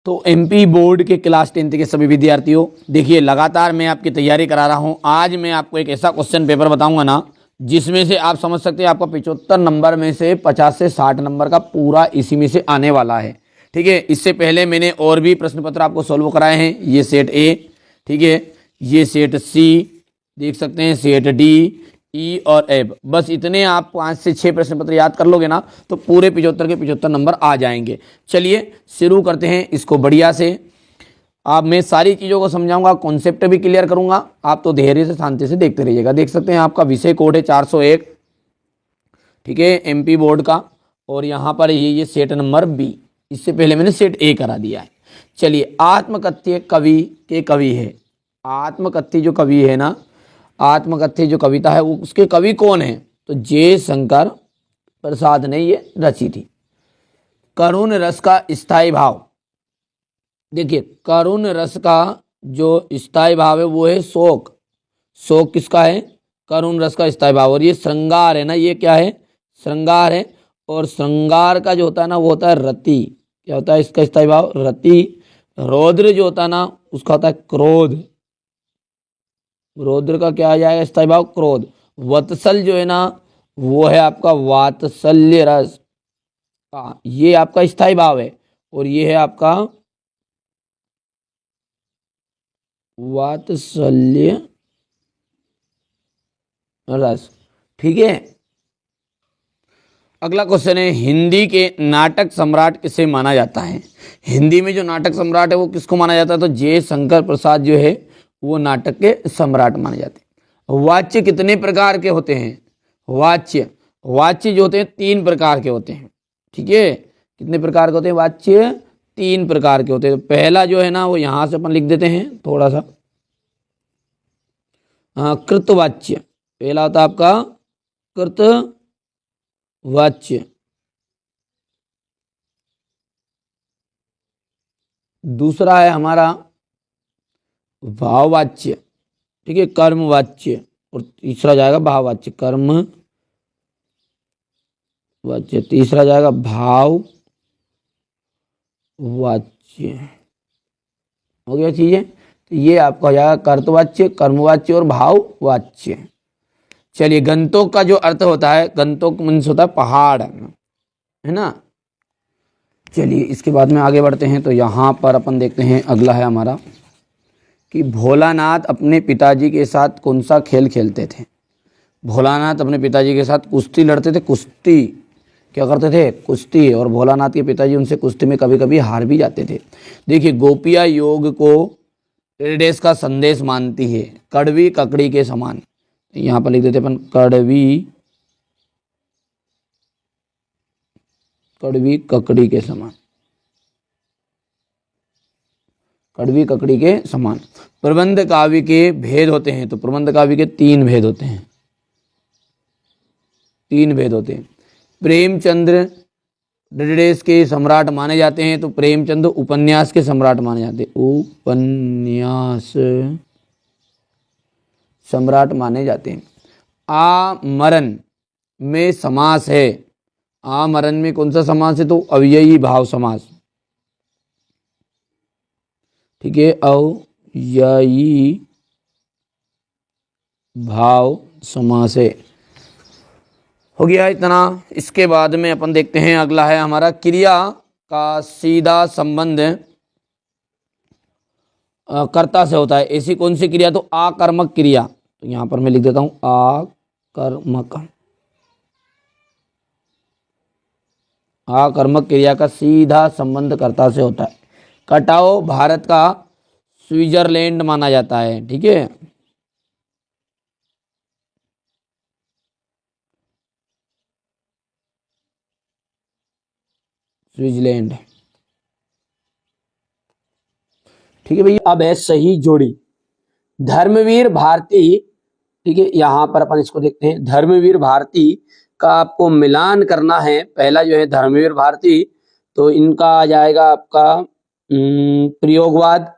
तो MP board के class 10th के सभी विद्यार्थियों, देखिए लगातार मैं आपकी तैयारी करा रहा हूं। आज मैं आपको एक ऐसा क्वेश्चन पेपर बताऊंगा ना, जिसमें से आप समझ सकते हैं आपका 75 नंबर में से 50 से 60 नंबर का पूरा इसी में से आने वाला है। ठीक है, इससे पहले मैंने और भी प्रश्न पत्र आपको सोल्व कराए हैं। ये सेट ए, ठीक है, ये सेट सी, देख सकते हैं सेट डी, ई और एफ। बस इतने आप 5 से 6 प्रश्न पत्र याद कर लोगे ना, तो पूरे 75 के 75 नंबर आ जाएंगे। चलिए शुरू करते हैं इसको बढ़िया से। आप मैं सारी चीज़ों को समझाऊंगा, कॉन्सेप्ट भी क्लियर करूंगा, आप तो धैर्य से शांति से देखते रहिएगा। देख सकते हैं आपका विषय कोड है 401, ठीक है, एमपी बोर्ड का। और यहाँ पर ये सेट नंबर बी, इससे पहले मैंने सेट ए करा दिया है। चलिए, आत्मकथ्य कवि के कवि है। आत्मकथ्य जो कवि है ना, आत्मकथ्य जो कविता है वो उसके कवि कौन है? तो जयशंकर प्रसाद ने ये रची थी। करुण रस का स्थायी भाव, देखिए करुण रस का जो स्थायी भाव है वो है शोक। शोक किसका है? करुण रस का स्थायी भाव। और ये श्रृंगार है ना, ये क्या है? श्रृंगार है। और श्रृंगार का जो होता है ना वो होता है रति। क्या होता है इसका स्थायी भाव? रति। रौद्र जो होता है ना उसका होता है क्रोध। रौद्र का क्या आ जाएगा स्थायी भाव? क्रोध। वत्सल जो है ना वो है आपका वात्सल्य रस का, ये आपका स्थायी भाव है। और ये है आपका वात्सल्य रस। ठीक है, अगला क्वेश्चन है, हिंदी के नाटक सम्राट किसे माना जाता है? हिंदी में जो नाटक सम्राट है वो किसको माना जाता है? तो जयशंकर प्रसाद जो है वो नाटक के सम्राट माने जाते हैं। वाच्य कितने प्रकार के होते हैं? वाच्य, वाच्य जो होते हैं 3 प्रकार के होते हैं। ठीक है, कितने प्रकार के होते हैं? वाच्य 3 प्रकार के होते हैं। तो पहला जो है ना वो यहां से अपन लिख देते हैं थोड़ा सा, कृतवाच्य। पहला होता है आपका कृतवाच्य। दूसरा है हमारा भाववाच्य, ठीक है, कर्मवाच्य। और तीसरा जाएगा भाववाच्य, कर्म वाच्य। तीसरा जाएगा भाव वाच्य। हो गया चीजें। तो ये आपका हो जाएगा कर्तवाच्य, कर्मवाच्य और भाववाच्य। चलिए, गंतोक का जो अर्थ होता है, गंतोक मीन्स होता है पहाड़, है ना। चलिए इसके बाद में आगे बढ़ते हैं। तो यहाँ पर अपन देखते हैं अगला है हमारा कि भोलानाथ अपने पिताजी के साथ कौन सा खेल खेलते थे? भोलानाथ अपने पिताजी के साथ कुश्ती लड़ते थे। कुश्ती क्या करते थे? कुश्ती। और भोलानाथ के पिताजी उनसे कुश्ती में कभी कभी हार भी जाते थे। देखिए, गोपियाँ योग को डेस का संदेश मानती है, कड़वी ककड़ी के समान। यहाँ पर लिख देते अपन कड़वी ककड़ी के समान, कड़वी ककड़ी के समान। प्रबंध काव्य के भेद होते हैं। तो प्रबंध काव्य के 3 भेद होते हैं, 3 भेद होते हैं। प्रेमचंद्र डेस के सम्राट माने जाते हैं। तो प्रेमचंद्र उपन्यास के सम्राट माने जाते हैं, उपन्यास सम्राट माने जाते हैं। आमरण में समास है। आमरण में कौन सा समास है? तो अव्ययी भाव समास। ठीक है, अव्ययी भाव समास है। हो गया इतना। इसके बाद में अपन देखते हैं अगला है हमारा क्रिया का सीधा संबंध कर्ता से होता है। ऐसी कौन सी क्रिया? तो आकर्मक क्रिया। तो यहां पर मैं लिख देता हूं आकर्मक। आकर्मक क्रिया का सीधा संबंध कर्ता से होता है। कटाओ भारत का स्विट्जरलैंड माना जाता है। ठीक है, स्विट्जरलैंड। ठीक है भैया, अब है सही जोड़ी। धर्मवीर भारती, ठीक है, यहां पर अपन इसको देखते हैं। धर्मवीर भारती का आपको मिलान करना है। पहला जो है धर्मवीर भारती, तो इनका आ जाएगा आपका प्रयोगवाद।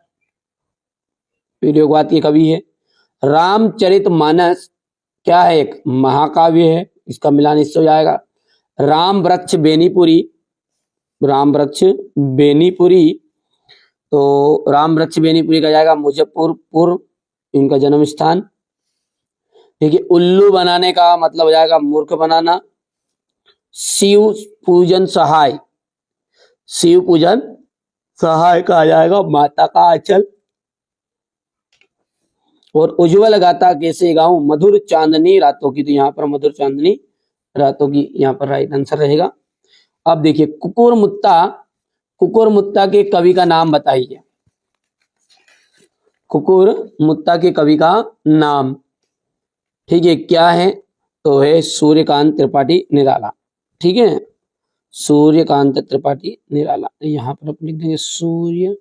प्रयोगवाद के कवि है। रामचरितमानस क्या है? एक महाकाव्य है, इसका मिलान इससे हो जाएगा। राम वृक्ष बेनीपुरी, राम वृक्ष बेनीपुरी तो राम वृक्ष बेनीपुरी का जाएगा मुजफ्फरपुर, इनका जन्म स्थान। ठीक है, उल्लू बनाने का मतलब हो जाएगा मूर्ख बनाना। शिव पूजन सहाय, शिव पूजन सहाय का आ जाएगा माता का आंचल। और उज्जवल गाथा कैसे गाऊं, मधुर चांदनी रातों की, तो यहाँ पर मधुर चांदनी रातों की यहाँ पर राइट आंसर रहेगा। अब देखिए कुकुरमुत्ता के कवि का नाम बताइए। कुकुरमुत्ता के कवि का नाम, ठीक है, क्या है, तो है सूर्यकांत त्रिपाठी निराला। ठीक है, सूर्यकांत त्रिपाठी निराला, यहाँ पर आप लिख देंगे सूर्यकांत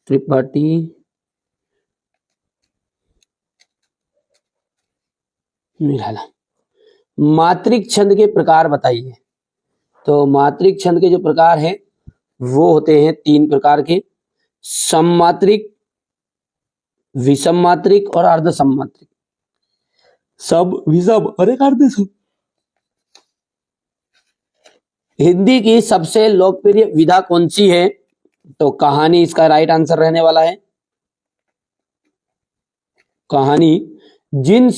त्रिपाठी निराला। मात्रिक छंद के प्रकार बताइए। तो मात्रिक छंद के जो प्रकार हैं वो होते हैं 3 प्रकार के, सममात्रिक, विषम मात्रिक और अर्ध सममात्रिक। सब, विषम और एक अर्ध सम। हिंदी की सबसे लोकप्रिय विधा कौन सी है, तो कहानी इसका राइट आंसर रहने वाला है। कहानी जिन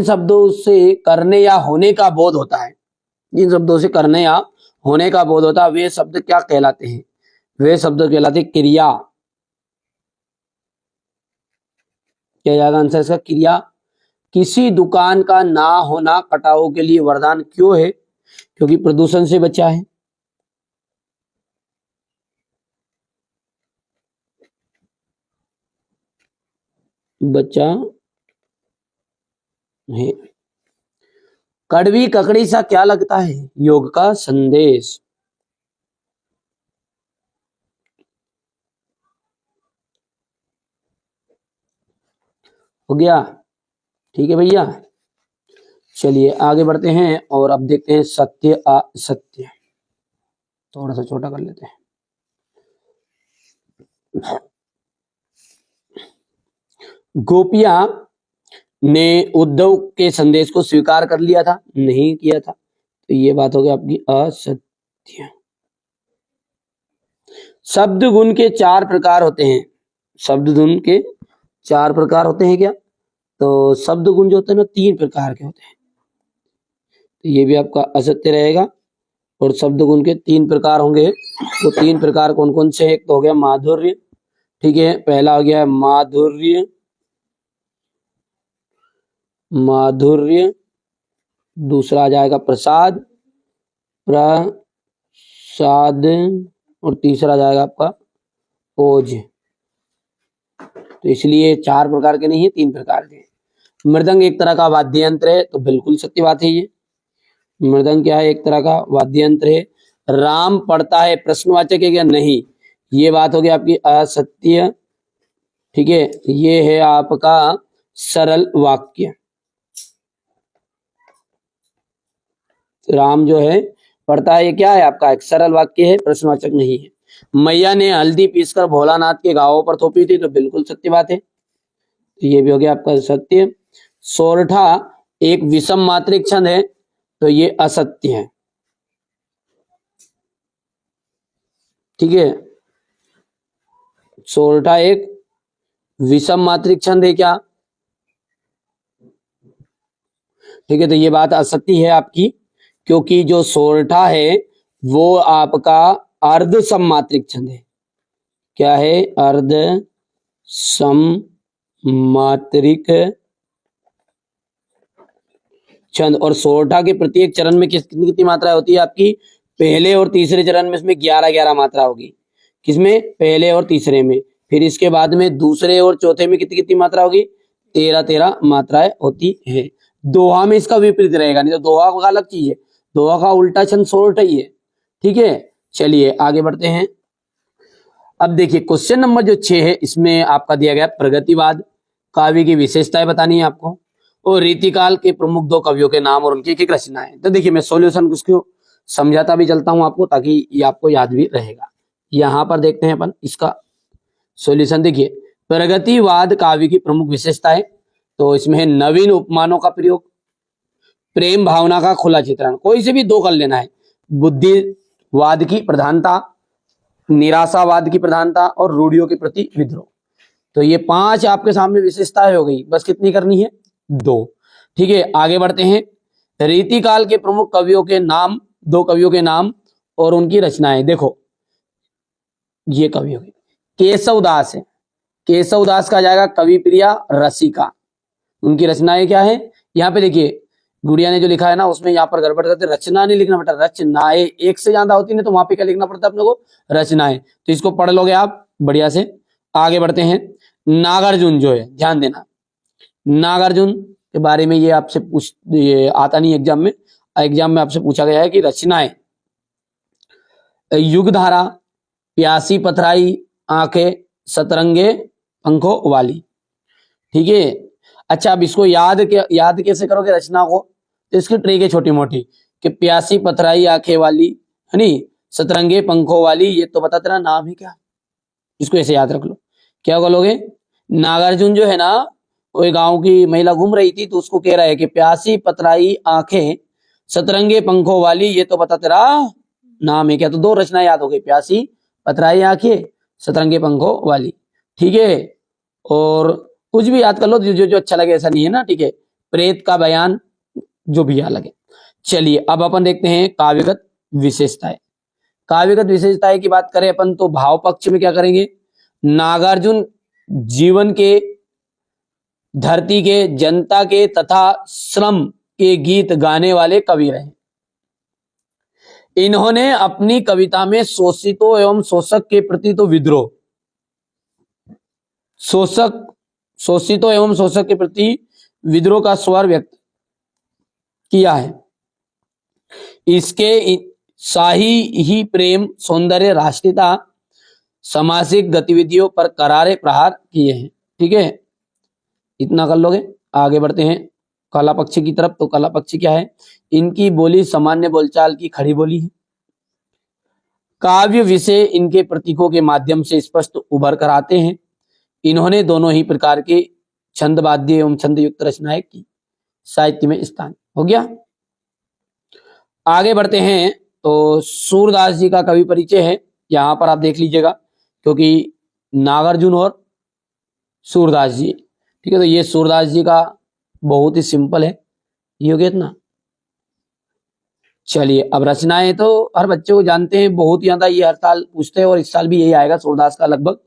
शब्दों से करने या होने का बोध होता है, जिन शब्दों से करने या होने का बोध होता है वे शब्द क्या कहलाते हैं, वे शब्द कहलाते हैं क्रिया। क्या जाएगा आंसर इसका, क्रिया। किसी दुकान का ना होना कटाओं के लिए वरदान क्यों है, क्योंकि प्रदूषण से बचा है। बचा है। कड़वी ककड़ी सा क्या लगता है, योग का संदेश। हो गया, ठीक है भैया। चलिए आगे बढ़ते हैं और अब देखते हैं सत्य असत्य। थोड़ा सा छोटा कर लेते हैं। गोपियां ने उद्धव के संदेश को स्वीकार कर लिया था, नहीं किया था, तो ये बात हो गई आपकी असत्य। शब्द गुण के 4 प्रकार होते हैं। शब्द गुण के 4 प्रकार होते हैं क्या, तो शब्द गुण जो होते हैं ना 3 प्रकार के होते हैं, तो ये भी आपका असत्य रहेगा। और शब्द गुण के 3 प्रकार होंगे, वो 3 प्रकार कौन कौन से हैं, एक तो हो गया माधुर्य, ठीक है, पहला हो गया माधुर्य, दूसरा आ जाएगा प्रसाद, और तीसरा आ जाएगा आपका ओज। तो इसलिए 4 प्रकार के नहीं है, 3 प्रकार के। मृदंग एक तरह का वाद्य यंत्र है, तो बिल्कुल सत्य बात है ये। मृदंग क्या है, एक तरह का वाद्य यंत्र है। राम पढ़ता है प्रश्नवाचक है क्या, नहीं, ये बात होगी आपकी असत्य। ठीक है, ये है आपका सरल वाक्य। राम जो है पढ़ता है, ये क्या है आपका एक सरल वाक्य है, प्रश्नवाचक नहीं है। मैया ने हल्दी पीसकर भोलानाथ के घावों पर थोपी थी, तो बिल्कुल सत्य बात है, तो ये भी हो गया आपका सत्य। सोरठा एक विषम मात्रिक छंद है, तो ये असत्य है। ठीक है, सोरठा एक विषम मात्रिक छंद है क्या, ठीक है, तो ये बात असत्य है आपकी, क्योंकि जो सोरठा है वो आपका अर्ध सममात्रिक छंद है। क्या है, अर्ध सममात्रिक छंद। और सोरठा के प्रत्येक चरण में कितनी मात्रा होती है आपकी, पहले और तीसरे चरण में इसमें 11-11 मात्रा होगी। किसमें, पहले और तीसरे में। फिर इसके बाद में दूसरे और चौथे में कितनी कितनी मात्रा होगी, 13-13 मात्राएं होती है। दोहा में इसका विपरीत रहेगा, नहीं तो दोहा का अलग चीज है, दोहा का उल्टा छंद सोरठा ही है। ठीक है, चलिए आगे बढ़ते हैं। अब देखिए क्वेश्चन नंबर जो 6 है, इसमें आपका दिया गया प्रगतिवाद काव्य की विशेषताएं बतानी है आपको, और रीतिकाल के प्रमुख 2 कवियों के नाम और उनकी एक रचनाएं। तो देखिए मैं सॉल्यूशन उसको समझाता भी चलता हूं आपको, ताकि ये आपको याद भी रहेगा। यहां पर देखते हैं अपन इसका सॉल्यूशन। देखिए प्रगतिवाद काव्य की प्रमुख विशेषताएं, तो इसमें है नवीन उपमानों का प्रयोग, प्रेम भावना का खुला चित्रण, कोई से भी दो कर लेना है। बुद्धिवाद की प्रधानता, निराशावाद की प्रधानता और रूढ़ियों के प्रति विद्रोह। तो ये 5 आपके सामने विशेषताएं हो गई, बस कितनी करनी है? 2। ठीक है, आगे बढ़ते हैं। रीतिकाल के प्रमुख कवियों के नाम, 2 कवियों के नाम और उनकी रचनाएं। देखो ये कवि हो गए, केशवदास है, केशवदास का जाएगा कविप्रिया रसिका। उनकी रचनाएं क्या है? यहाँ पे देखिए गुड़िया ने जो लिखा है ना, उसमें यहाँ पर गड़बड़ करते, रचना नहीं लिखना बेटा, रचनाएं एक से ज्यादा होती है, तो वहां पे क्या लिखना पड़ता है अपने को? रचनाएं। तो इसको पढ़ लोगे आप बढ़िया से। आगे बढ़ते हैं। नागार्जुन जो है, ध्यान देना, नागार्जुन के बारे में ये आपसे ये आता नहीं एग्जाम में, एग्जाम में आपसे पूछा गया है कि रचनाएं, युगधारा, प्यासी पथराई आंखें, सतरंगे पंखों वाली। ठीक है, अच्छा अब इसको याद कैसे करोगे रचना को? तो इसकी ट्रिक है छोटी मोटी, कि प्यासी पथराई आंखें वाली है नी, सतरंगे पंखों वाली, ये तो बता तेरा नाम है क्या, इसको ऐसे याद रख लो। क्या बोलोगे? नागार्जुन जो है ना, वो गांव की महिला घूम रही थी, तो उसको कह रहा है कि प्यासी पतराई आंखें, सतरंगे पंखों वाली, ये तो बता तेरा नाम है क्या। तो 2 रचना याद हो गई, प्यासी पतराई आंखें, सतरंगे पंखों वाली। ठीक है, और कुछ भी याद कर लो जो जो अच्छा लगे, ऐसा नहीं है ना। ठीक है, प्रेत का बयान, जो भी याद लगे। चलिए अब अपन देखते हैं काव्यगत विशेषताएं। काव्यगत विशेषताएं की बात करें अपन, तो भाव पक्ष में क्या करेंगे? नागार्जुन जीवन के, धरती के, जनता के तथा श्रम के गीत गाने वाले कवि रहे। इन्होंने अपनी कविता में शोषितों एवं शोषक के प्रति तो विद्रोह, शोषितों एवं शोषक के प्रति विद्रोह का स्वर व्यक्त किया है। इसके शाही ही प्रेम, सौंदर्य, राष्ट्रीयता, सामाजिक गतिविधियों पर करारे प्रहार किए हैं। ठीक है, इतना कर लोगे। आगे बढ़ते हैं कला पक्षी की तरफ। तो कला पक्षी क्या है? इनकी बोली सामान्य बोलचाल की खड़ी बोली है। काव्य विषय इनके प्रतीकों के माध्यम से स्पष्ट उभर कर आते हैं। इन्होंने दोनों ही प्रकार के छंद वाद्य एवं छंद युक्त रचनाएं की, साहित्य में स्थान हो गया। आगे बढ़ते हैं तो सूरदास जी का कवि परिचय है, यहां पर आप देख लीजिएगा, क्योंकि नागार्जुन और सूरदास जी। ठीक है, तो ये सूरदास जी का बहुत ही सिंपल है, ये हो गया इतना। चलिए अब रचनाएं तो हर बच्चे को जानते हैं, बहुत ज्यादा ये हर साल पूछते हैं, और इस साल भी यही आएगा सूरदास का लगभग।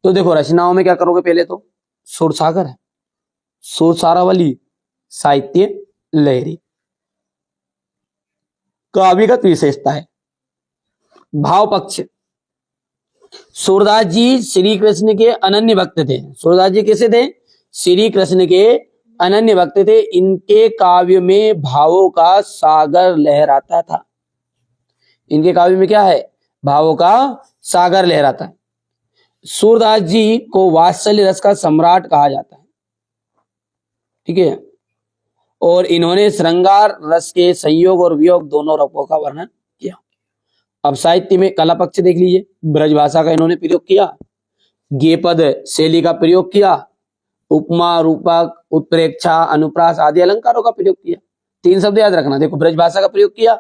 तो देखो रचनाओं में क्या करोगे? पहले तो सुर सागर है, सुर सारावली, साहित्य लहरी। काव्यगत विशेषता है। भाव पक्ष, सूरदास जी श्री कृष्ण के अनन्य भक्त थे। सूरदास जी कैसे थे? श्री कृष्ण के अनन्य भक्त थे। इनके काव्य में भावों का सागर लहराता था। इनके काव्य में क्या है? भावों का सागर लहराता है। सूरदास जी को वात्सल्य रस का सम्राट कहा जाता है। ठीक है, और इन्होंने श्रृंगार रस के संयोग और वियोग दोनों रूपों का वर्णन किया। अब साहित्य में कला पक्ष देख लीजिए। ब्रजभाषा का इन्होंने प्रयोग किया, गेयपद शैली का प्रयोग किया, उपमा, रूपक, उत्प्रेक्षा, अनुप्रास आदि अलंकारों का प्रयोग किया। 3 शब्द याद रखना। देखो ब्रजभाषा का प्रयोग किया,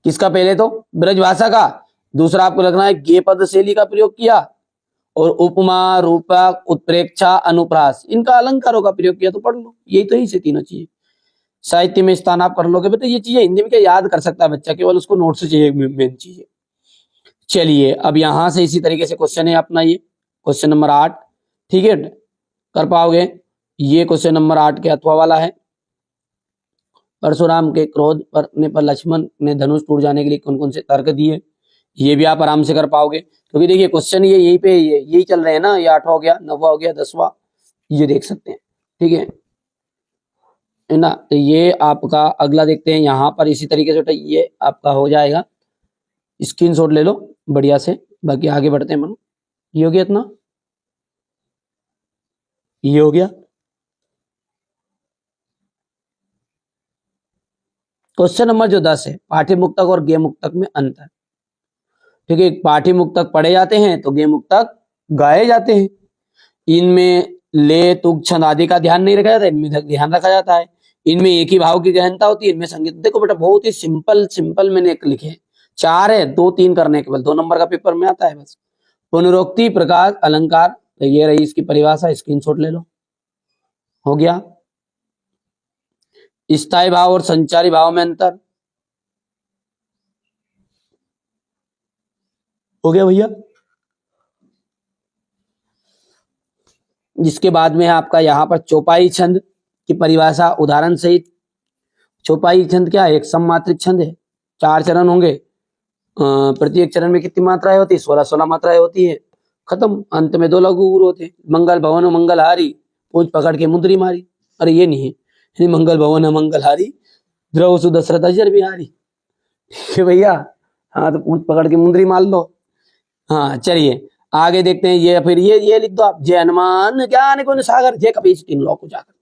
किसका? पहले तो ब्रजभाषा का। दूसरा आपको रखना है गेयपद शैली का प्रयोग किया, और उपमा, रूपक, उत्प्रेक्षा, अनुप्रास, इनका अलंकारों का प्रयोग किया। तो पढ़ लो, यही तो ही से तीनों चीजें साहित्य में स्थान आप कर लोगे। बेटा ये चीजें हिंदी में क्या याद कर सकता है बच्चा, केवल उसको नोट से चाहिए मेन चीजें। चलिए अब यहां से इसी तरीके से क्वेश्चन है अपना, ये क्वेश्चन नंबर 8। ठीक है, कर पाओगे? ये क्वेश्चन नंबर 8 के अथवा वाला है। परशुराम के क्रोध करने पर लक्ष्मण ने धनुष टूट जाने के लिए कौन कौन से तर्क दिए? ये भी आप आराम से कर पाओगे, क्योंकि देखिए क्वेश्चन ये यही पे यही चल रहे हैं ना। ये 8वां हो गया, 9वां हो गया, 10वां, ये देख सकते हैं। ठीक है ना। तो ये आपका अगला देखते हैं यहाँ पर इसी तरीके से। ये आपका हो जाएगा, स्क्रीनशॉट ले लो बढ़िया से। बाकी आगे बढ़ते हैं मनु। ये हो गया इतना, ये हो गया। क्वेश्चन नंबर जो 10 है, पाठ्य मुक्तक और गेय मुक्तक में अंतर। ठीक है, पाठ्य मुक्तक पढ़े जाते हैं तो गेय मुक्तक गाए जाते हैं। इनमें ले, तुक, छंद आदि का ध्यान नहीं रखा जाता, इनमें ध्यान रखा जाता है। इनमें एक ही भाव की गहनता होती है, इनमें संगीत। देखो बेटा बहुत ही सिंपल मैंने एक लिखे हैं, 4 है, 2-3 करने केवल 2 नंबर का पेपर में आता है बस। पुनरुक्ति, प्रकाश, अलंकार, तो ये रही इसकी परिभाषा, स्क्रीनशॉट ले लो। हो गया। स्थायी भाव और संचारी भाव में अंतर, हो गया भैया। जिसके बाद में है आपका यहाँ पर चौपाई छंद की परिभाषा उदाहरण सहित। चौपाई छंद क्या है? एक सममात्रिक छंद है, 4 चरण होंगे, प्रत्येक चरण में कितनी मात्राएं होती है? 16 मात्राएं होती है, खत्म। अंत में 2 लघु गुरु होते हैं। मंगल भवन मंगल हारी, पूंछ पकड़ के मुंदरी मारी। अरे ये नहीं है, मंगल भवन मंगल हारी, द्रव सु दशरथ अजर बिहारी। ठीक है भैया, हाँ तो पूंछ पकड़ के मुंदरी मार लो। हाँ चलिए आगे देखते हैं। ये फिर ये लिख दो आप, जय हनुमान ज्ञान गुण सागर, जय कपीस तीन लोक उजागर।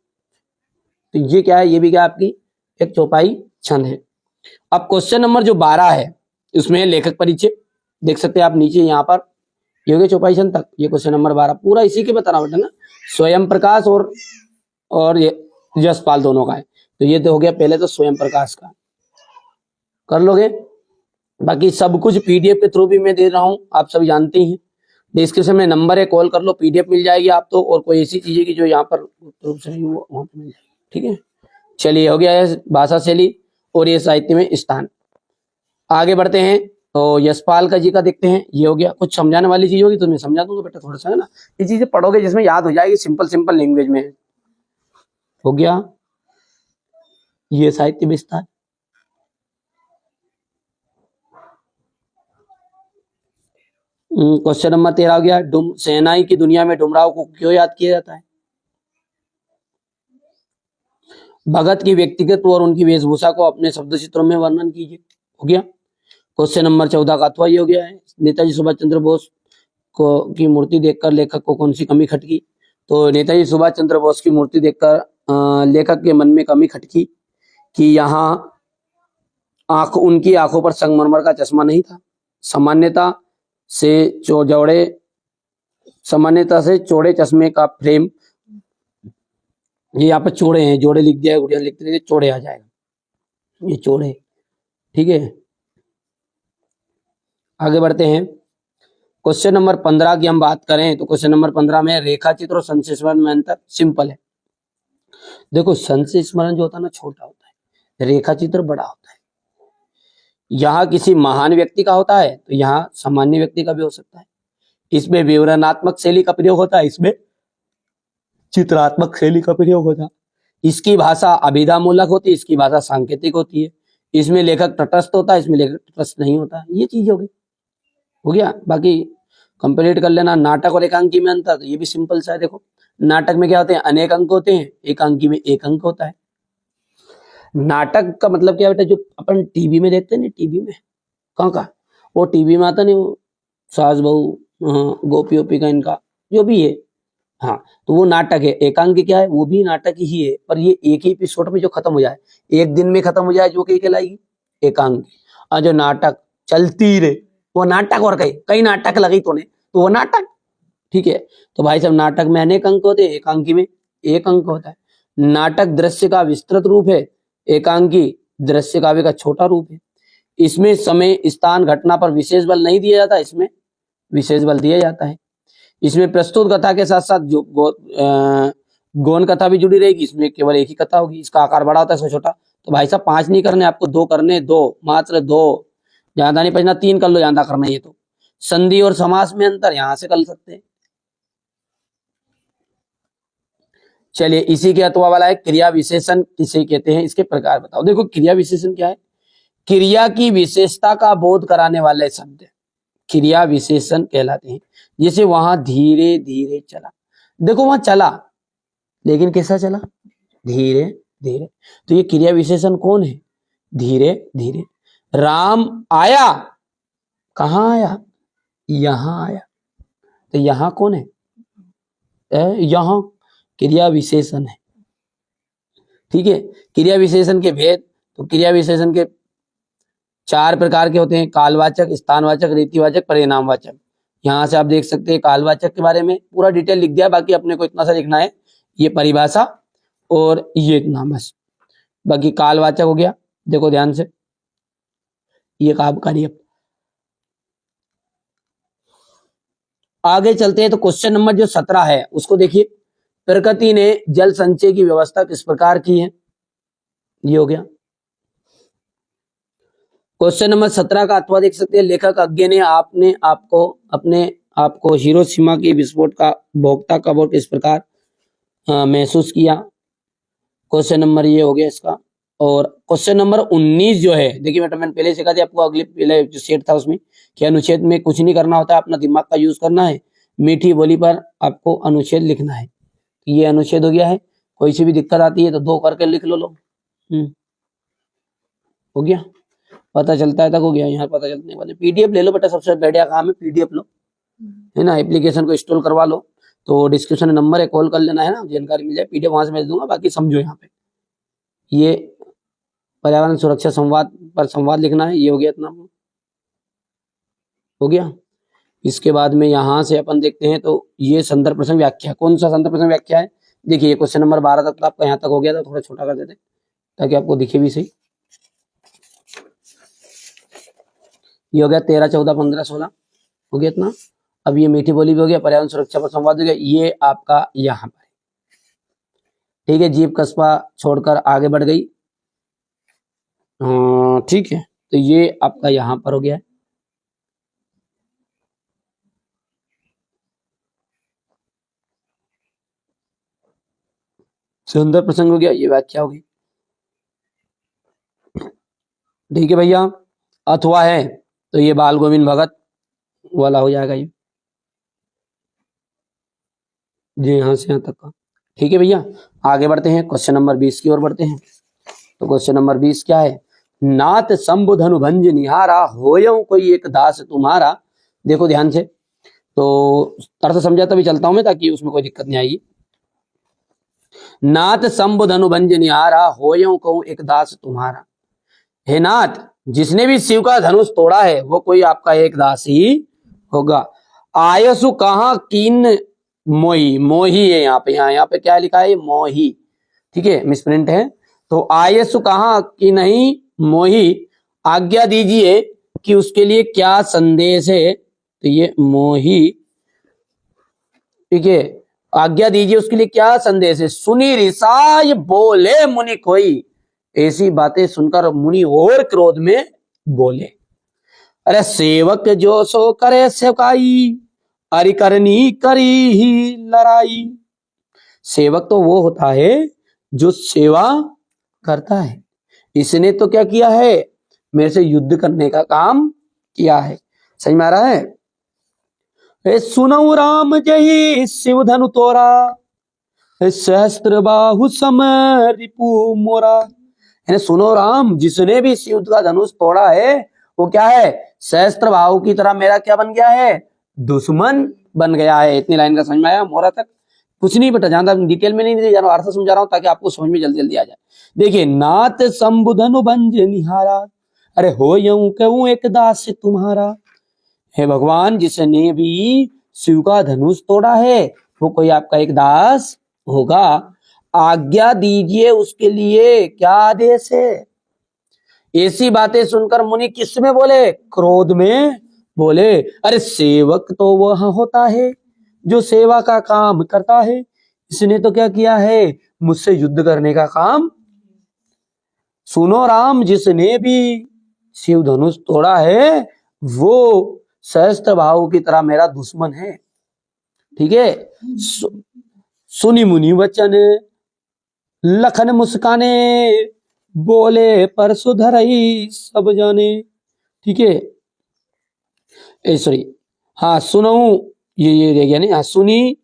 तो ये क्या है? ये भी क्या आपकी एक चौपाई छंद है। अब क्वेश्चन नंबर जो 12 है उसमें लेखक परिचय देख सकते हैं आप नीचे यहाँ पर, ये हो गया चौपाई छंद तक। ये क्वेश्चन नंबर 12 पूरा इसी के बता रहा बेटा ना, स्वयं प्रकाश और ये यशपाल दोनों का है। तो ये तो हो गया पहले तो स्वयं प्रकाश का, कर लोगे। बाकी सब कुछ पीडीएफ के थ्रू भी मैं दे रहा हूँ, आप सभी जानते ही हैं। डिस्क्रिप्शन में नंबर है, कॉल कर लो, पीडीएफ मिल जाएगी आपको। और कोई ऐसी चीजें की जो यहाँ पर रूप से वो वहां पर मिल जाएगी। ठीक है, चलिए हो गया है भाषा शैली और ये साहित्य में स्थान। आगे बढ़ते हैं तो यशपाल का जी का देखते हैं। ये हो गया, कुछ समझाने वाली चीज होगी तो मैं समझा दूंगा बेटा थोड़ा सा, है ना। ये चीजें पढ़ोगे जिसमें याद हो जाएगी, सिंपल लैंग्वेज में। हो गया ये साहित्य विस्तार। क्वेश्चन नंबर 13 हो गया, सेनाई की दुनिया में डुमराव को क्यों याद किया जाता है? भगत की व्यक्तिगत और उनकी वेशभूषा को अपने शब्द चित्रों में वर्णन कीजिए। हो गया। क्वेश्चन नंबर 14 का अथवा ये हो गया है, नेताजी सुभाष चंद्र बोस को की मूर्ति देखकर लेखक को कौन सी कमी खटकी? तो नेताजी सुभाष चंद्र बोस की मूर्ति देखकर लेखक के मन में कमी खटकी कि यहाँ उनकी आंखों पर संगमरमर का चश्मा नहीं था, सामान्यता से चौड़े चश्मे का फ्रेम, ये यहाँ पे चौड़े हैं, जोड़े लिख दिया है, गुड़िया लिखते रहिए, चौड़े आ जाएगा, ये चौड़े। ठीक है, आगे बढ़ते हैं। क्वेश्चन नंबर 15 की हम बात करें तो क्वेश्चन नंबर 15 में रेखा चित्र और संशय स्मरण में अंतर। सिंपल है, देखो संशय स्मरण जो होता है ना छोटा होता है, रेखा चित्र बड़ा होता है। यहाँ किसी महान व्यक्ति का होता है तो यहाँ सामान्य व्यक्ति का भी हो सकता है। इसमें विवरणात्मक शैली का प्रयोग होता है, इसमें चित्रात्मक शैली का प्रयोग होता है। इसकी भाषा अभिधामूलक होती है, इसकी भाषा सांकेतिक होती है। इसमें लेखक तटस्थ होता है, इसमें लेखक तटस्थ नहीं होता। ये चीज हो गई, हो गया। बाकी कंपेयर कर लेना नाटक और एकांकी में अंतर, तो ये भी सिंपल सा है। देखो नाटक में क्या होते हैं? अनेक अंक होते हैं, एकांकी में एक अंक होता है। नाटक का मतलब क्या बेटा? जो अपन टीवी में देखते हैं ना, टीवी में कहाँ का वो टीवी में आता नहीं, वो सास बहू गोपी ओपी का इनका जो भी है, हाँ तो वो नाटक है। एकांकी क्या है? वो भी नाटक ही है, पर ये एक ही एपिसोड में जो खत्म हो जाए, एक दिन में खत्म हो जाए, जो कहीं कहलाएगी एकांकी। और जो नाटक चलती रहे वो नाटक, और कई नाटक लगी तूने तो वो नाटक। ठीक है, तो भाई साहब नाटक में अनेक अंक होते हैं, एकांकी में एक अंक होता है। नाटक दृश्य का विस्तृत रूप है, एकांकी दृश्य काव्य का छोटा रूप है। इसमें समय स्थान घटना पर विशेष बल नहीं दिया जाता, इसमें विशेष बल दिया जाता है। इसमें प्रस्तुत कथा के साथ साथ जो गौण कथा भी जुड़ी रहेगी, इसमें केवल एक ही कथा होगी। इसका आकार बड़ा होता है, इसमें छोटा। तो भाई साहब 5 नहीं करने आपको, 2 करने, 2 मात्र 2, ज्यादा नहीं पढ़ना, 3 कर लो ज्यादा करना है। तो संधि और समास में अंतर यहां से कर सकते हैं। चलिए इसी के अथवा वाला है, क्रिया विशेषण किसे कहते हैं, इसके प्रकार बताओ। देखो क्रिया विशेषण क्या है? क्रिया की विशेषता का बोध कराने वाले शब्द क्रिया विशेषण कहलाते हैं। जैसे वहां धीरे धीरे चला, देखो वहां चला लेकिन कैसा चला? धीरे धीरे। तो ये क्रिया विशेषण कौन है? धीरे धीरे। राम आया, कहां आया? यहां आया। तो यहां कौन है? यहां क्रिया विशेषण है। ठीक है, क्रिया विशेषण के भेद, तो क्रिया विशेषण के 4 प्रकार के होते हैं, कालवाचक, स्थानवाचक, रीतिवाचक, परिणामवाचक। यहां से आप देख सकते हैं कालवाचक के बारे में पूरा डिटेल लिख दिया, बाकी अपने को इतना सा लिखना है, ये परिभाषा और ये इतना बस। बाकी कालवाचक हो गया, देखो ध्यान से, ये कार्य। आगे चलते हैं तो क्वेश्चन नंबर जो 17 है उसको देखिए। प्रकृति ने जल संचय की व्यवस्था किस प्रकार की है, ये हो गया। क्वेश्चन नंबर 17 का अथवा देख सकते हैं, लेखक अज्ञे ने अपने आपको हिरोशिमा की विस्फोट का भोक्ता कब और किस प्रकार महसूस किया। क्वेश्चन नंबर ये हो गया इसका। और क्वेश्चन नंबर 19 जो है, देखिए बेटा मैंने पहले सिखा दिया आपको, अगले पहले जो सेट था उसमें कि अनुच्छेद में कुछ नहीं करना होता है, अपना दिमाग का यूज करना है, मीठी बोली पर आपको अनुच्छेद लिखना है। ये अनुच्छेद हो गया है, कोई सी भी दिक्कत आती है तो 2 करके लिख लो लोग। हो गया, पता चलता है तक हो गया, यहाँ पता चलने वाले। पीडीएफ ले लो बेटा, सबसे बढ़िया काम है पीडीएफ लो, है ना, एप्लीकेशन को इंस्टॉल करवा लो। तो डिस्क्रिप्शन में नंबर है, कॉल कर लेना, है ना, जानकारी मिल जाए, पीडीएफ वहां से भेज दूंगा। बाकी समझो, यहाँ पे ये पर्यावरण सुरक्षा संवाद पर संवाद लिखना है, ये हो गया, इतना हो गया। इसके बाद में यहां से अपन देखते हैं तो ये संदर्भ प्रसंग व्याख्या, कौन सा संदर्भ प्रसंग व्याख्या है, देखिए क्वेश्चन नंबर 12 तक तो आपका यहाँ तक हो गया था, थोड़ा छोटा कर देते ताकि आपको दिखे भी सही। ये हो गया 13, 14, 15, 16 हो गया इतना। अब ये मीठी बोली भी हो गया, पर्यावरण सुरक्षा पर संवाद हो गया, ये आपका यहाँ पर, ठीक है। जीप कस्बा छोड़कर आगे बढ़ गई, ठीक है, तो ये आपका यहाँ पर हो गया है। संदर्भ प्रसंग हो गया, ये व्याख्या होगी, ठीक है भैया। अथवा है तो ये बाल गोविंद भगत वाला हो जाएगा ये, जी यहाँ से यहाँ तक का, ठीक है भैया। आगे बढ़ते हैं, क्वेश्चन नंबर 20 की ओर बढ़ते हैं। तो क्वेश्चन नंबर 20 क्या है, नाथ शंभु धनु भंज निहारा होयं कोई एक दास तुम्हारा। देखो ध्यान से, तो अर्थ समझा तभी चलता हूं मैं, ताकि उसमें कोई दिक्कत नहीं आएगी। नाथ शंभु धनु भंज निहारा होयं को एक दास तुम्हारा। हे नाथ, जिसने भी शिव का धनुष तोड़ा है वो कोई आपका एक दास ही होगा। आयसु कहाँ कीन मोही, मोही है यहाँ पे, यहाँ पे क्या लिखा है, मोही, ठीक है, मिसप्रिंट है। तो आयसु कहाँ की नहीं मोही, आज्ञा दीजिए कि उसके लिए क्या संदेश है, तो ये मोही, ठीक है, आज्ञा दीजिए उसके लिए क्या संदेश है। सुनी रिसाय बोले मुनि कोई, ऐसी बातें सुनकर मुनि और क्रोध में बोले, अरे सेवक जो सो करे सेवकाई, अरि करनी करी ही लड़ाई। सेवक तो वो होता है जो सेवा करता है, इसने तो क्या किया है, मेरे से युद्ध करने का काम किया है। समझ में आ रहा है। सुनऊ राम जही शिव धनु तोरा, सहस्त्र बाहु सम रिपु मोरा। सुनो राम, जिसने भी शिव का धनुष तोड़ा है वो क्या है, सहस्त्र बाहु की तरह मेरा क्या बन गया है, दुश्मन बन गया है। इतनी लाइन का समझ में आया, मोरा तक कुछ नहीं बेटा, ज्यादा डिटेल में नहीं जा रहा हूं, अर्थ समझा रहा हूं ताकि आपको समझ में जल्दी जल्दी आ जाए। देखिए, नाथ शंभु धनु भंज निहारा, अरे हो यूं कहूं एक दास तुम्हारा। हे भगवान, जिसने भी शिव का धनुष तोड़ा है वो कोई आपका एक दास होगा। आज्ञा दीजिए उसके लिए, क्या आदेश है। ऐसी बातें सुनकर मुनि किस में बोले, क्रोध में बोले, अरे सेवक तो वह होता है जो सेवा का काम करता है, इसने तो क्या किया है, मुझसे युद्ध करने का काम। सुनो राम, जिसने भी शिव धनुष तोड़ा है वो सहस्त्र भाव की तरह मेरा दुश्मन है, ठीक है। सुनी मुनि वचन लखन मुस्काने, बोले पर सुधरई सब जाने, ठीक है, सॉरी, हाँ सुनऊ, ये रह गया नहीं, हाँ सुनी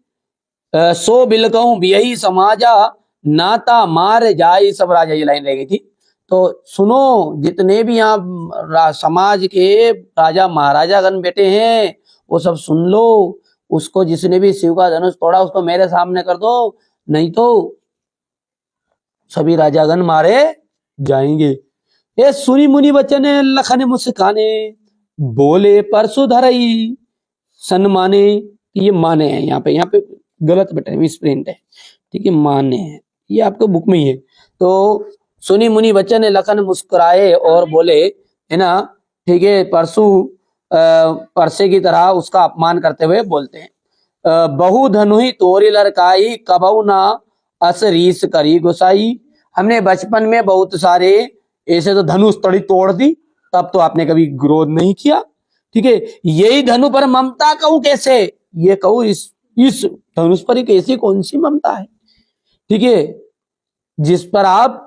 सो बिलकहूं बियही समाजा, नाता मार जाई सब राजा, ये लाइन रह गई थी। तो सुनो, जितने भी यहाँ समाज के राजा महाराजा गण बैठे हैं वो सब सुन लो, उसको जिसने भी शिव का धनुष तोड़ा उसको मेरे सामने कर दो, नहीं तो सभी राजागण मारे जाएंगे। ये सुनी मुनि वचन लखन मुस्काने, बोले परसु धरई सन्माने, ये माने हैं, यहाँ पे गलत बेटा मिसप्रिंट है, ठीक है, माने हैं, ये आपको बुक में ही है। तो सुनी मुनि वचन लखन मुस्कुराए और बोले, है ना, ठीक है, परसे की तरह उसका अपमान करते हुए बोलते हैं। बहु धनुहि तोरी लड़काई कबहु ना अस रीस करी गुसाई। हमने बचपन में बहुत सारे ऐसे तो धनुष तड़ी तोड़ दी, तब तो आपने कभी क्रोध नहीं किया। ठीक है, यही धनु पर ममता कहूं कैसे, ये कहूं इस धनुष पर एक ऐसी कौन सी ममता है, ठीक है, जिस पर आप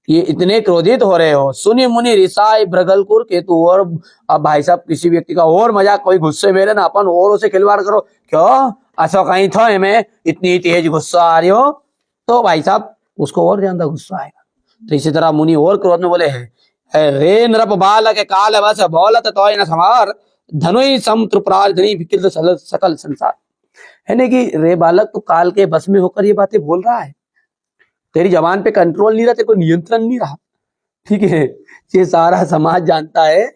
ये इतने क्रोधित हो रहे हो। सुनि मुनि रिसाई भ्रगलकुर केतु। और अब भाई साहब किसी व्यक्ति का और मजाक कोई गुस्से में ना अपन और उसे खिलवाड़ करो, क्यों ऐसा कहीं था में इतनी तेज गुस्सा आ रही हो, तो भाई साहब उसको और ज्यादा गुस्सा आएगा। तो इसी तरह मुनि और क्रोध में बोले हैं, रे नृप बालक काल बस बोलत तो न समार धनुई सम त्रिपुरार धनी विकिल सकल संसार। है ना कि रे बालक तो काल के बस में होकर ये बातें बोल रहा है, तेरी जबान पे कंट्रोल नहीं रहा, तेरे को नियंत्रण नहीं रहा। ठीक है, ये सारा समाज जानता है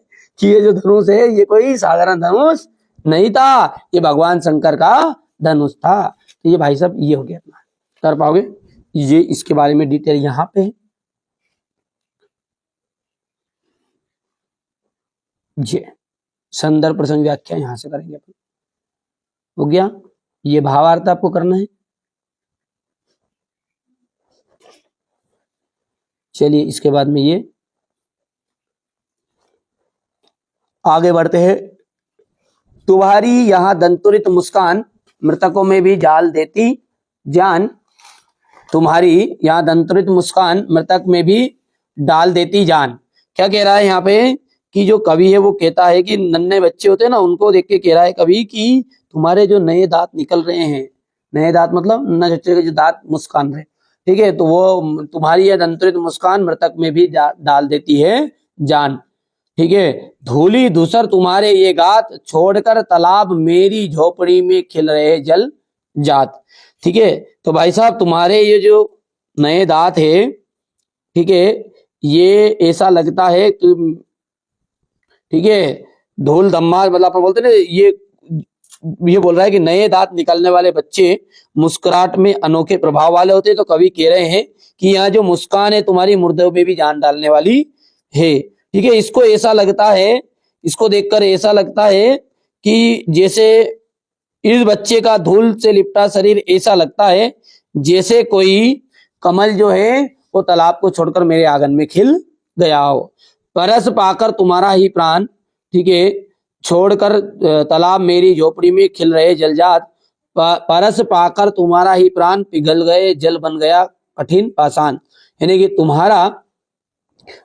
कि ये जो धनुष है ये कोई साधारण धनुष नहीं था, ये भगवान शंकर का धनुष था। तो ये भाई साहब ये हो गया, कर पाओगे ये, इसके बारे में डिटेल यहाँ पे है। ये संदर्भ प्रसंग व्याख्या यहां से करेंगे अपन। हो गया, ये भावार्थ आपको करना है। चलिए इसके बाद में ये आगे बढ़ते हैं। तुम्हारी यहां दंतुरित मुस्कान मृतकों में भी जाल देती जान। तुम्हारी यहां दंतुरित मुस्कान मृतक में भी डाल देती जान। क्या कह रहा है यहाँ पे कि जो कवि है वो कहता है कि नन्हे बच्चे होते हैं ना, उनको देख के कह रहा है कवि कि तुम्हारे जो नए दांत निकल रहे हैं, नए दांत मतलब नए बच्चे के जो दांत मुस्कान रहे, ठीक है, तो वो तुम्हारी यह दंतुरित मुस्कान मृतक में भी डाल देती है जान। ठीक है, धूली धूसर तुम्हारे ये गात छोड़कर तालाब मेरी झोपड़ी में खिल रहे जल जात। ठीक है, तो भाई साहब तुम्हारे ये जो नए दांत है, ठीक है, ये ऐसा लगता है कि, ठीक है, धूल धम्मा मतलब अपन बोलते ना, ये बोल रहा है कि नए दांत निकलने वाले बच्चे मुस्कुराहट में अनोखे प्रभाव वाले होते हैं। तो कवि कह रहे हैं कि यहाँ जो मुस्कान है तुम्हारी मुर्दों में भी जान डालने वाली है। ठीक है, इसको ऐसा लगता है, इसको देखकर ऐसा लगता है कि जैसे इस बच्चे का धूल से लिपटा शरीर ऐसा लगता है जैसे कोई कमल जो है वो तालाब को छोड़कर मेरे आंगन में खिल गया हो। परस पाकर तुम्हारा ही प्राण, ठीक है, छोड़कर तालाब मेरी झोपड़ी में खिल रहे जलजात। परस पाकर तुम्हारा ही प्राण पिघल गए जल बन गया कठिन पाषाण। यानी कि तुम्हारा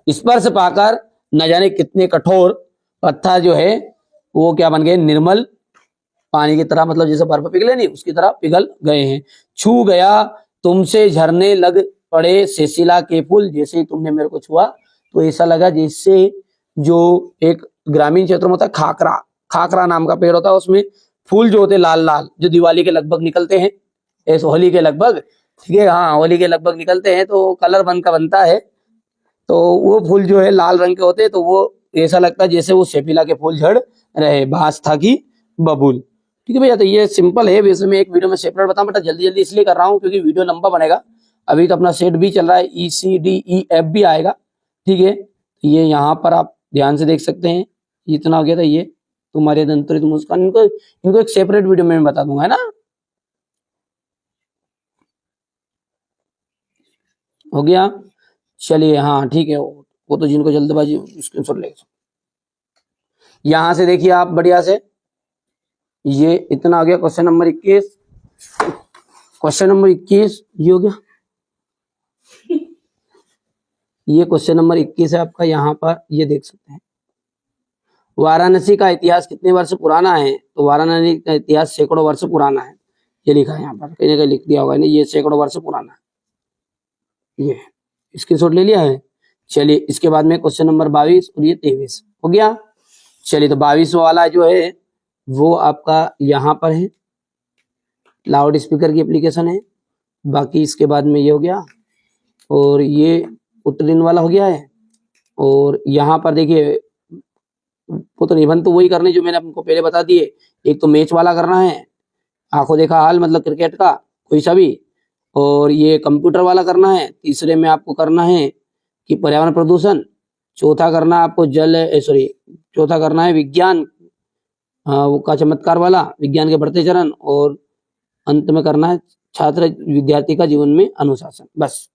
स्पर्श पाकर न जाने कितने कठोर पत्थर जो है वो क्या बन गए, निर्मल पानी की तरह, मतलब जैसे बर्फ पिघले नहीं उसकी तरह पिघल गए हैं। छू गया तुमसे झरने लग पड़े सेसिला के फूल। जैसे ही तुमने मेरे को छुआ तो ऐसा लगा जैसे जो एक ग्रामीण क्षेत्र में होता है खाकरा, खाकरा नाम का पेड़ होता है, उसमें फूल जो होते लाल लाल जो दिवाली के लगभग निकलते हैं, ऐसे होली के लगभग, ठीक है, हाँ होली के लगभग निकलते हैं तो कलर बनता है, तो वो फूल जो है लाल रंग के होते हैं, तो वो ऐसा लगता है जैसे वो सेपिला के फूल झड़ रहे, बास था कि बबूल। ठीक है भैया, तो ये सिंपल है, वैसे मैं एक वीडियो में सेपरेट बताऊं, बट जल्दी जल्दी इसलिए कर रहा हूँ क्योंकि वीडियो लंबा बनेगा। अभी तो अपना सेट भी चल रहा है, ECDEF भी आएगा। ठीक है, ये यहाँ पर आप ध्यान से देख सकते हैं, इतना हो गया था। ये तुम्हारे दंतुरित मुस्कान, इनको एक सेपरेट वीडियो में बता दूंगा, है ना। हो गया, चलिए, हाँ ठीक है, वो तो जिनको जल्दबाजी स्क्रीनशॉट ले। यहां से देखिए आप बढ़िया से, ये इतना हो गया क्वेश्चन नंबर 21। क्वेश्चन नंबर 21 ये हो गया, ये क्वेश्चन नंबर 21 है आपका। यहाँ पर ये देख सकते हैं, वाराणसी का इतिहास कितने वर्ष पुराना है, तो वाराणसी का इतिहास सैकड़ों वर्ष पुराना है। ये लिखा है यहाँ पर, कहीं ना कहीं लिख दिया होगा, नहीं ये सैकड़ों वर्ष पुराना है। ये स्क्रीनशॉट ले लिया है। चलिए इसके बाद में क्वेश्चन नंबर 22 और ये 23 हो गया। चलिए तो 22 वाला जो है वो आपका यहाँ पर है, लाउड स्पीकर की एप्लीकेशन है। बाकी इसके बाद में ये हो गया, और ये उत्तरीन वाला हो गया है। और यहाँ पर देखिए वो तो निबंध तो वही करने जो मैंने आपको पहले बता दिए। एक तो मैच वाला करना है, आंखों देखा हाल मतलब क्रिकेट का कोई सा भी, और ये कंप्यूटर वाला करना है। तीसरे में आपको करना है कि पर्यावरण प्रदूषण, चौथा करना आपको चौथा करना है विज्ञान वो का चमत्कार वाला, विज्ञान के बढ़ते चरण, और अंत में करना है छात्र विद्यार्थी का जीवन में अनुशासन। बस